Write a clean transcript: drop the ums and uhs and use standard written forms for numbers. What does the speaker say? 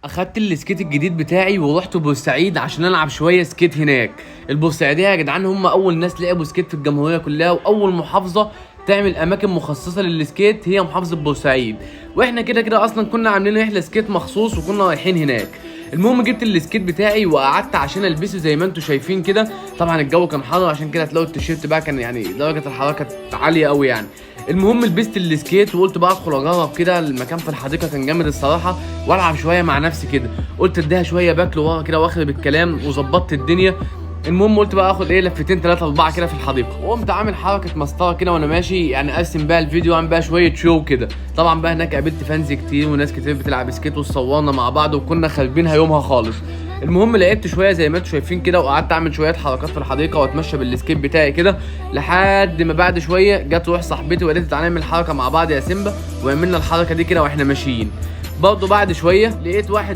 اخدت السكيت الجديد بتاعي ورحت بورسعيد عشان العب شويه سكيت هناك. البورسعيديه يا جدعان هم اول ناس لعبوا سكيت في الجمهوريه كلها، واول محافظه تعمل اماكن مخصصه للسكيت هي محافظه بورسعيد. واحنا كده كده اصلا كنا عاملين رحله سكيت مخصوص وكنا رايحين هناك. المهم جبت السكيت بتاعي وقعدت عشان البسه زي ما انتم شايفين كده. طبعا الجو كان حر عشان كده هتلاقوا التيشيرت بقى كان يعني درجه الحراره كانت عاليه قوي يعني. المهم لبست السكيت وقلت بقى ادخل اجرب كده. المكان في الحديقه كان جامد الصراحه، والعب شويه مع نفسي كده. قلت اديها شويه باكل ورا كده واخرب الكلام وظبطت الدنيا. المهم قلت بقى اخد لفتين 3 4 كده في الحديقه، وقمت عامل حركه مسطره كده وانا ماشي يعني ارسم بقى الفيديو واعمل بقى شويه شو كده. طبعا بقى هناك قابلت فانز كتير وناس كتير بتلعب سكيت وصورنا مع بعض وكنا خاربينها يومها خالص. المهم لعبت شويه زي ما انتم شايفين كده، وقعدت اعمل شويه حركات في الحديقه واتمشى بالسكيت بتاعي كده لحد ما بعد شويه جت روح صاحبتي وقالت تعالى نعمل حركه مع بعض يا سيمبا، وعملنا الحركه دي كده واحنا ماشيين. برضه بعد شويه لقيت واحد